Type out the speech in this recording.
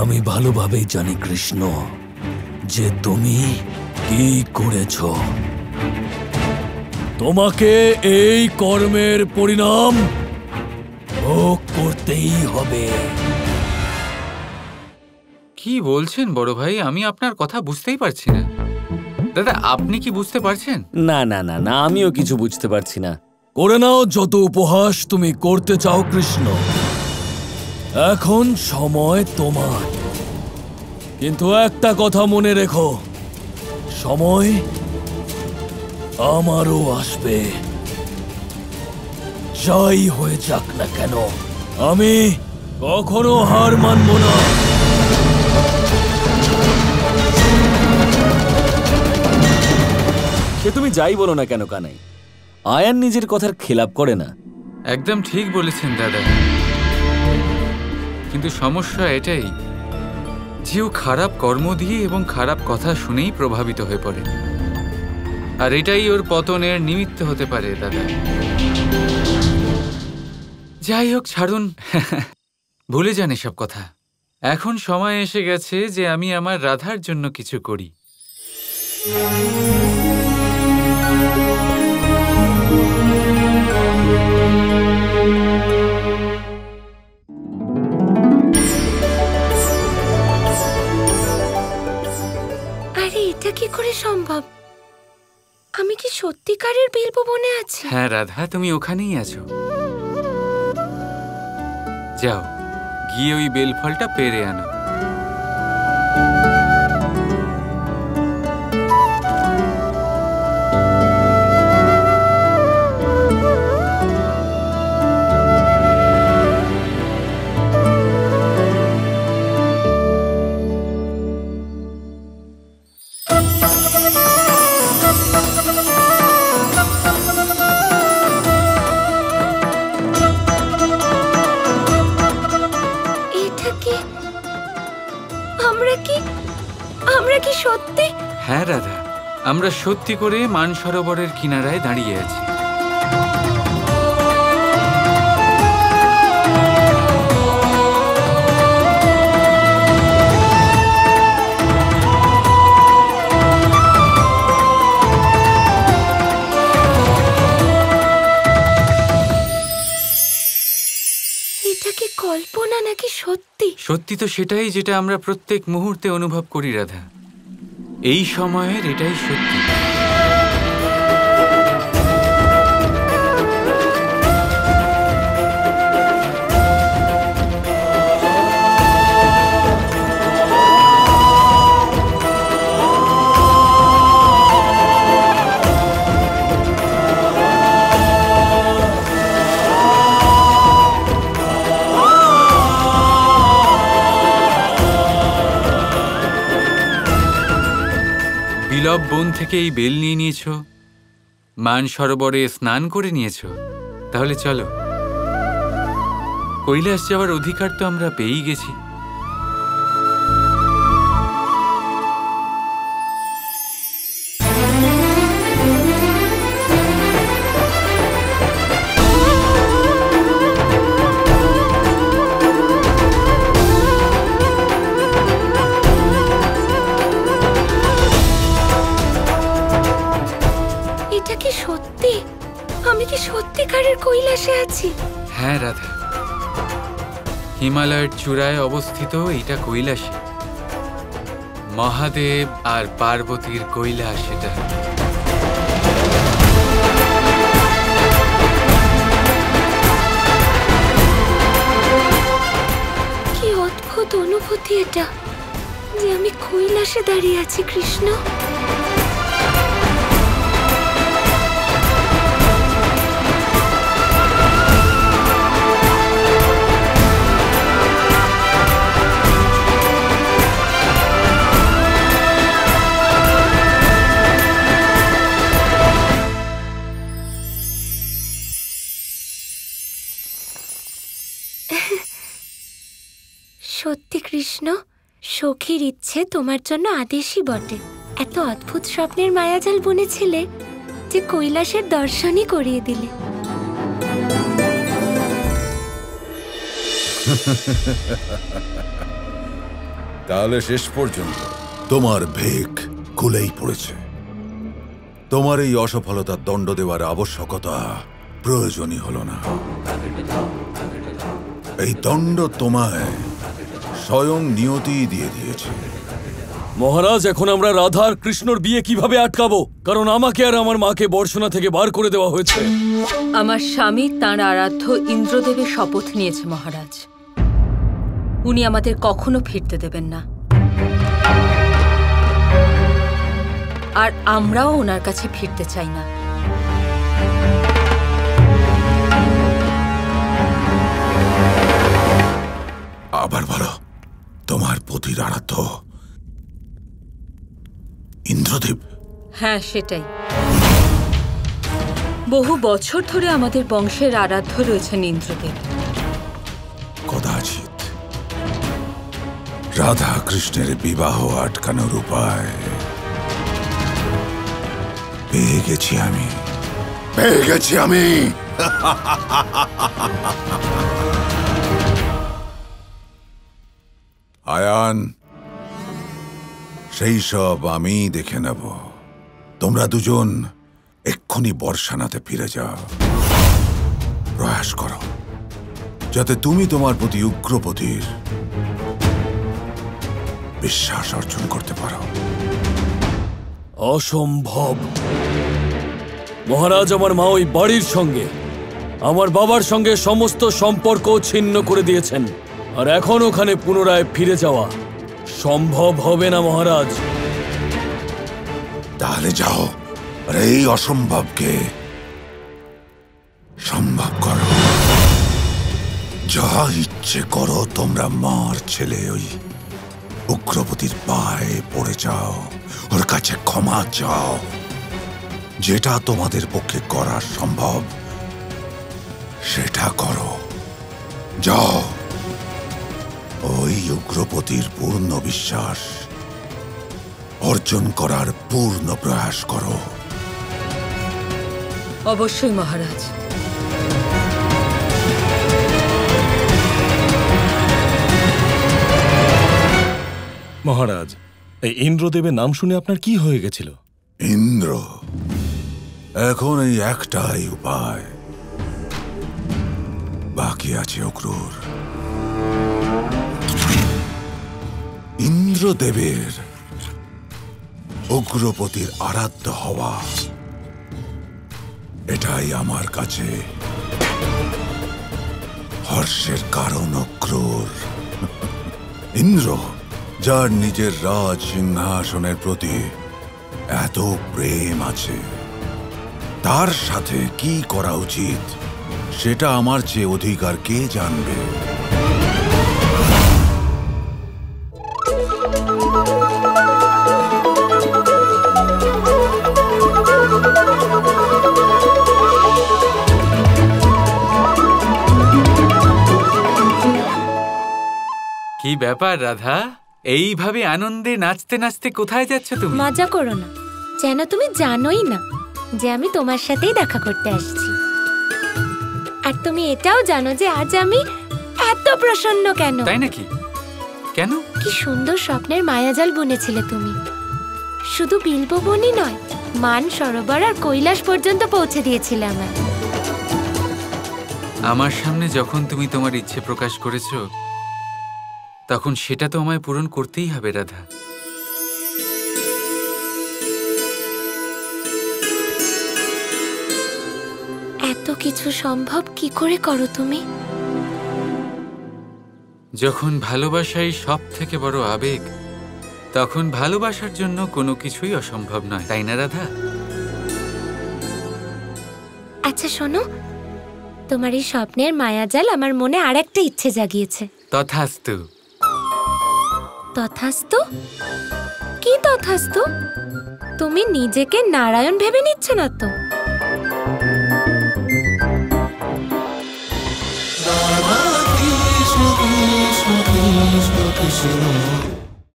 আমি ভালোভাবেই জানি কৃষ্ণ যে তুমি কি করেছ। তোমাকে এই কর্মের পরিণাম ভোগ করতেই হবে। কি বলছেন বড় ভাই? আমি আপনার কথা বুঝতেই পারছি না। দাদা, আপনি কি বুঝতে পারছেন? না না না না, আমিও কিছু বুঝতে পারছি না। করে নাও যত উপহাস তুমি করতে চাও কৃষ্ণ, এখন সময় তোমার। কিন্তু একটা কথা মনে রেখো, সময় আমারও আসবে। যাই হয়ে যাক না কেন, আমি কখনো হার মানব না। সে তুমি যাই বলো না কেন কানাই, আয়ান নিজের কথার খেলাপ করে না। একদম ঠিক বলেছেন দাদা, কিন্তু সমস্যা এটাই যে ও খারাপ কর্ম দিয়ে এবং খারাপ কথা শুনেই প্রভাবিত হয়ে পড়ে, আর এটাই ওর পতনের নিমিত্ত হতে পারে দাদা। যাই হোক, ছাড়ুন, ভুলে যান এসব কথা। এখন সময় এসে গেছে যে আমি আমার রাধার জন্য কিছু করি। আরে এটা কি করে সম্ভব? আমি কি সত্যিকারের বিলবো বনে আছি? হ্যাঁ রাধা, তুমি ওখানেই আছো। যাও, গিয়ে ওই বেলফলটা পেরে আনো। আমরা কি সত্যি? হ্যাঁ রাধা, আমরা সত্যি করে মানসরোবরের কিনারায় দাঁড়িয়ে আছি। এটা কি কল্পনা নাকি সত্যি? সত্যি তো সেটাই যেটা আমরা প্রত্যেক মুহূর্তে অনুভব করি রাধা। এই সময়ের এটাই সত্যি। বিলব বন থেকে এই বেল নিয়ে নিয়েছো, মানসরোবরে স্নান করে নিয়েছো, তাহলে চলো, কৈলাস যাওয়ার অধিকার তো আমরা পেয়েই গেছি। এটা কি সত্যি? আমি কি সত্যিকারের কৈলাসে আছি? হ্যাঁ রাধা, হিমালয়ের চূড়ায় অবস্থিত এটা কৈলাসে, মহাদেব আর পার্বতীর কৈলাস এটা। কি অদ্ভুত অনুভূতি এটা, যে আমি কৈলাসে দাঁড়িয়ে আছি কৃষ্ণ। সত্যি কৃষ্ণ, সখীর ইচ্ছে তোমার জন্য আদেশই বটে। এত অদ্ভুত স্বপ্নের মায়াজাল বুনেছিলে যে কৈলাসের দর্শনই করিয়ে দিলে। তাহলে শেষ পর্যন্ত তোমার ভেক খুলেই পড়েছে। তোমার এই অসফলতার দণ্ড দেওয়ার আবশ্যকতা প্রয়োজনই হলো না। এই দণ্ড তোমায় স্বয়ং নিয়তি দিয়ে দিয়েছে। মহারাজ, এখন আমরা রাধা আর কৃষ্ণর বিয়ে কিভাবে আটকাবো? কারণ আমাকে আর আমার মাকে বর্ষণা থেকে বার করে দেওয়া হয়েছে। আমার স্বামী তাঁর আরাধ্য ইন্দ্রদেবের শপথ নিয়েছে মহারাজ। উনি আমাদের কখনো ফিরতে দেবেন না, আর আমরাও ওনার কাছে ফিরতে চাই না। আবার বলো, তোমার পতির আরাধ্য ইন্দ্রদেব? হ্যাঁ, সেটাই। বহু বছর ধরে আমাদের বংশের আরাধ্য রয়েছেন ইন্দ্রদেব। কদাচিৎ রাধা কৃষ্ণের বিবাহ আটকানোর উপায় পেয়ে গেছি আমি। আয়ান, সেই সব আমি দেখে নেব। তোমরা দুজন এক্ষুনি বর্ষানাতে ফিরে যাও। প্রয়াস করো যাতে তুমি তোমার প্রতি উগ্রপতির বিশ্বাস অর্জন করতে পারো। অসম্ভব মহারাজ, আমার মা ওই বাড়ির সঙ্গে, আমার বাবার সঙ্গে সমস্ত সম্পর্ক ছিন্ন করে দিয়েছেন, আর এখন ওখানে পুনরায় ফিরে যাওয়া সম্ভব হবে না মহারাজ। তাহলে যাও, আর এই অসম্ভবকে সম্ভব করো। যা ইচ্ছে করো, তোমরা মার ছেলে ওই উগ্রপতির পায়ে পড়ে যাও, ওর কাছে ক্ষমা চাও। যেটা তোমাদের পক্ষে করা সম্ভব সেটা করো। যাও, ওই উগ্রপতির পূর্ণ বিশ্বাস অর্জন করার পূর্ণ প্রয়াস করো। অবশ্যই মহারাজ। মহারাজ, এই ইন্দ্রদেবের নাম শুনে আপনার কি হয়ে গেছিল? ইন্দ্র, এখন এই একটাই উপায় বাকি আছে অক্রূর। ইন্দ্রদেবের উগ্রপতির আরাধ্য হওয়া, এটাই আমার কাছে হর্ষের কারণ। অক্রূর, ইন্দ্র যার নিজের রাজ সিংহাসনের প্রতি এত প্রেম আছে, তার সাথে কি করা উচিত সেটা আমার চেয়ে অধিকার কে জানবে? কি ব্যাপার রাধা, এইভাবে আনন্দে নাচতে নাচতে কোথায় যাচ্ছ তুমি? মজা করো না, যেন তুমি জানোই না যে আমি তোমার সাথেই দেখা করতে আসছি। আর তুমি এটাও জানো যে আজ আমি এত প্রসন্ন কেন। তাই নাকি? কেন? কি সুন্দর স্বপ্নের মায়াজাল বুনেছিলে তুমি। শুধু বিল্ববনই নয়, মান সরোবর আর কৈলাস পর্যন্ত পৌঁছে দিয়েছিলে আমায়। আমার সামনে যখন তুমি তোমার ইচ্ছে প্রকাশ করেছো, তখন সেটা তো আমায় পূরণ করতেই হবে রাধা। এত কিছু সম্ভব কি করে করো তুমি? যখন ভালোবাসাই সব থেকে বড় আবেগ, তখন ভালোবাসার জন্য কোনো কিছুই অসম্ভব নয়, তাই না রাধা? আচ্ছা শোনো, তোমার এই স্বপ্নের মায়াজাল আমার মনে আরেকটা ইচ্ছে জাগিয়েছে। তথাস্তু। তথাস্তু? কি তথাস্তু? তুমি নিজেকে নারায়ণ ভেবে নিচ্ছ না তো? Krishna Krishna Krishna Krishna